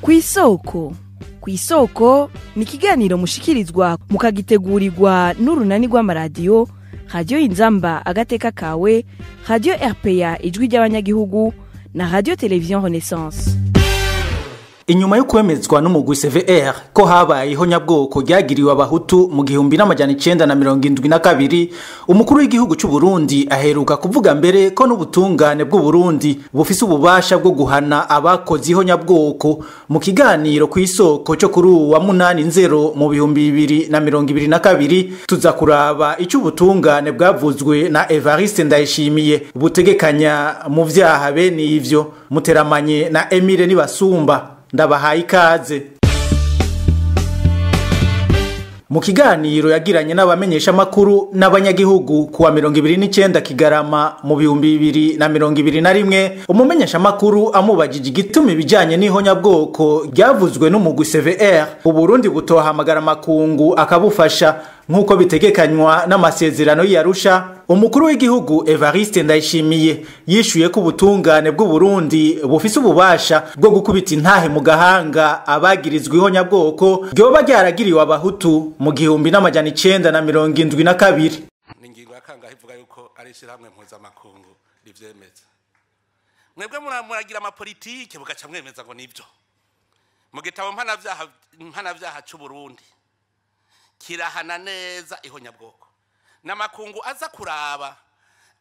Kw'Īsôko. Kw'Īsôko ni ikiganiro mushikirizwa mukagitegurirwa n'urunani rw'amaradiyo Radio Inzamba agateka kawe, Radio RPA ijwi ry'abanyagihugu na Radio Television Renaissance. Inyuma yo kwemezwa n'umugwi CVR ko habaye Ihonyabwoko ryagiriwe Abahutu mu 1972, umukuru w'igihugu cy'u Burundi aheruka kuvuga mbere ko n'Ubutungane bw'Uburundi bufise ububasha bwo guhana abakoze Ihonyabwoko. Mu kiganiro Kw'Īsôko cyo kuri wa 8/0 mu 2022 tuza kuraba icyo ubutungane bwavuzwe na Evariste Ndayishimiye butegekanya mu vyaha bene ivyo. Muteramanye na Emile Nibasumba. Ndabahaye ikaze. Mu kiganiro yagiranye n'abamenyesha makuru n'abanyagihugu kuwa 29 Kigarama mu 2021, umumenyesha makuru amubajije igituma ibijanye n'Ihonyabwoko ryavuzwe n'umugwi CVR Uburundi butohamagara makungu akabufasha nk'uko bitegekanywa n'amasezerano y'Arusha. Umukuru w'igihugu Evariste Ndayishimiye yishuye ko ubutungane bw'Uburundi bufise ububasha bwo gukubita intahe mu gahanga abagirizwe Ihonyabwoko ryoba ryaragiriwe Abahutu mu 1972. Ningingo yakanga ivuga yuko ari ishyirahamwe mpuzamakungu rivyemeza. Mwebwe muragira amapolitike bugaca mwemeza ngo nivyo. Mu gitabo mpanavyaha c'u Burundi kirahana neza Ihonyabwoko. Namakungu aza kuraba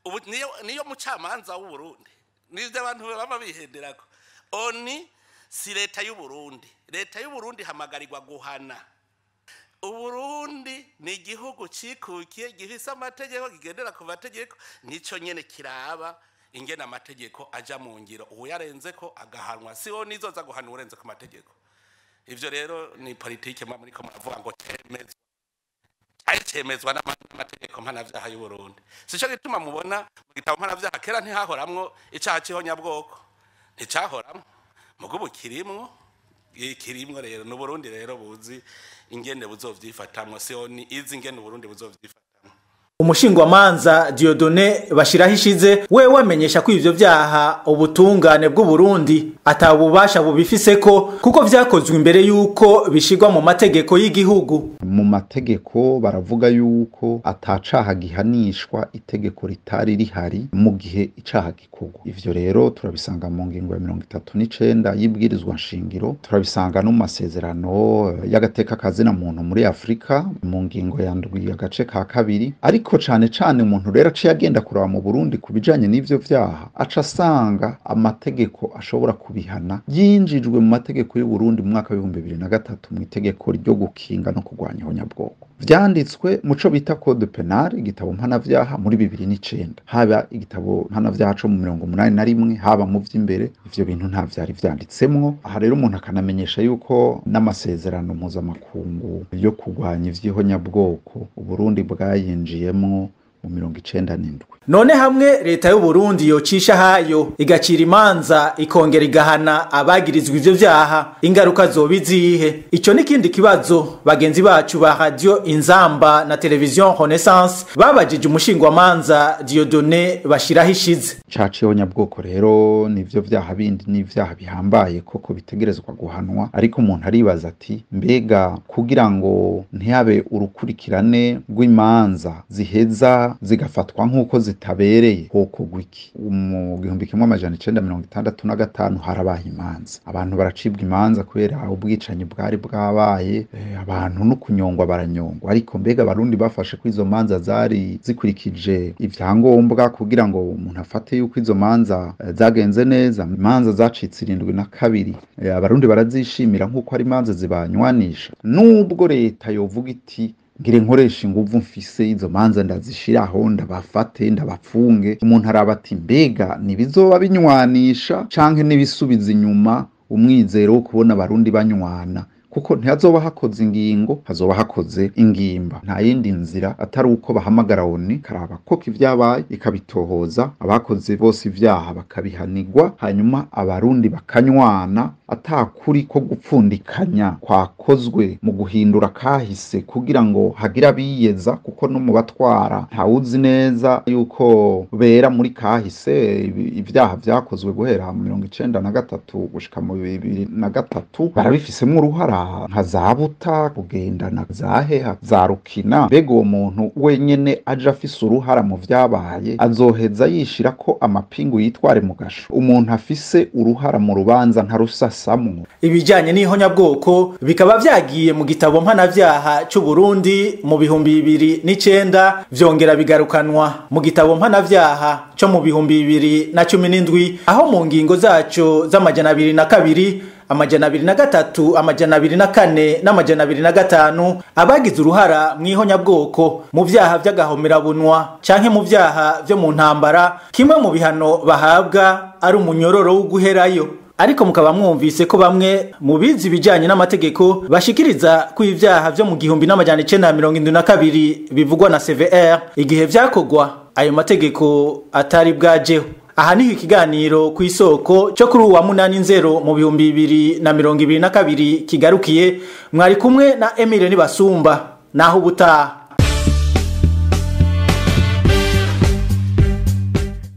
ubu niyo mucamanza w'u Burundi. Nivyo abantu baba bihenderako. Oni si leta y'u Burundi. Leta y'u Burundi hamagarirwa guhana. Uburundi ni igihugu cikukiye gifise amategeko kigendera ku mategeko, nico nyene kiraba ingena amategeko aja mu ngiro. Ubu yarenzeko agahanwa, siho nizoza guhana urenze ku mategeko. Ivyo rero ni politike muri ko muravuga ngo temezwa n'amategeko mpanavyaha y'u Burundi. Sico gituma mubona mu gitabo mpanavyaha kera ntihahoramwo icaha c'Ihonyabwoko, nticahoramwo mugubu kirimwo rero n'u Burundi rero buzi ingene buzovyifatamwo, sioni izi ingene Burundi buzovyifatamwo. Umushingwamanza Dieudonné Bashirahishize we wamenyesha ko ivyo vyaha ubutungane bw'Uburundi atabubasha bubifiseko kuko vyakozwe imbere yuko bishigwa mu mategeko y'igihugu. Mu mategeko baravuga yuko atacaha gihanishwa itegeko ritari rihari mu gihe icaha gikorwa. Ivyo rero turabisanga mu ngingo ya 39 y'ibwirizwa nshingiro, turabisanga no mu masezerano y'agateka kazina muntu muri Afrika mu ngingo ya 7 agace ka 2. Ariko cane umuntu rero aciye agenda kuraba mu Burundi kubijanye n'ivyo vyaha aca asanga amategeko ashobora kubihana yinjijwe mu mategeko y'u Burundi mu mwaka wa 2003 mu itegeko ryo gukinga no kurwanya Ihonyabwoko. Vyanditswe muco bita code penal, igitabo mpanavyaha muri 2009, haba igitabo mpanavyaha co mu 81, haba mu vy'imbere ivyo bintu nta vyari vyanditsemwo. Aha rero umuntu akanamenyesha yuko n'amasezerano mpuzamakungu yo kurwanya ivy'Ihonyabwoko Uburundi bwayinjiyemwo mu 1997. None hamwe leta y'u Burundi yocisha hayo igacira imanza ikongera igahana abagirizwe ivyo vyaha, ingaruka zobizihe? Ico nikindi kibazo bagenzi bacu ba Radio Inzamba na Television Renaissance babajije umushingwamanza Dieudonné Bashirahishize. Caciye Ihonyabwoko rero nivyo vyaha bindi n'ivyaha bihambaye koko bitegerezwa guhanwa, ariko umuntu aribaza ati mbega kugira ngo ntihabe urukurikirane rw'imanza ziheza zigafatwa nk'uko zitabereye koko gwiki. Mu 1965 harabaye imanza, abantu baracibwa imanza kubera ubwicanyi bwari bwabaye, abantu no kunyongwa baranyongwa. Ariko mbega abarundi bafashe ko izo manza zari zikurikije ivyangombwa kugira ngo umuntu afate yuko izo manza zagenze neza? Imanza zacitse 72, abarundi barazishimira nk'uko ari imanza zibanywanisha. Nubwo leta yovuga iti ngire nkoresha inguvu mfise izo manza ndazishiraho ndabafate ndabapfunge, umuntu araba ati mbega nibizoba binywanisha canke nibisubiza inyuma umwizero wo kubona abarundi banywana kuko ntihazoba hakoze ingingo hazoba hakoze ingimba. Nta yindi nzira atari uko bahamagara ONU karaba ko ivyabaye ikabitohoza, abakoze bose ivyaha bakabihanirwa, hanyuma abarundi bakanywana atakuri ko gupfundikanya kwakozwe mu guhindura kahise kugira ngo hagira biyeza, kuko no mu batwara ntawuzi neza yuko bera muri kahise ivyaha vyakozwe guhera mu 1993 gushika mu 2003 barabifisemo uruhara, nka zabuta kugendana zaheha za rukina. Mbega uwo muntu wenyene aje afise uruhara mu vyabaye azoheza yishira ko amapingu yitware mu gasho? Umuntu afise uruhara mu rubanza ntarusasamwo. Ibijanye n'ihonyabwoko bikaba vyagiye mu gitabo mpanavyaha c'Uburundi mu 2009 vyongera bigarukanwa mu gitabo mpanavyaha co mu 2017 aho mu ngingo zaco z'amajana 22 amajana 23 amajana 24 n'amajana 25 abagize uruhara mw'ihonyabwoko mu vyaha vy'agahomerabunwa canke mu vyaha vyo mu ntambara, kimwe mu bihano bahabwa ari umunyororo w'uguherayo. Ariko mukaba mwumvise ko bamwe mu bizi bijanye n'amategeko bashikiriza ko ivyaha vyo mu 1972 bivugwa na CVR igihe vyakogwa ayo mategeko atari bwajeho. Aha niho ikiganiro kw'Isoko cyo kuri uwa 8/0 mu 2022 kigarukiye. Mwari kumwe na Emile Nibasumba, naho ubutaha.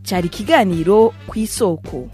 Cari ikiganiro kw'Isoko.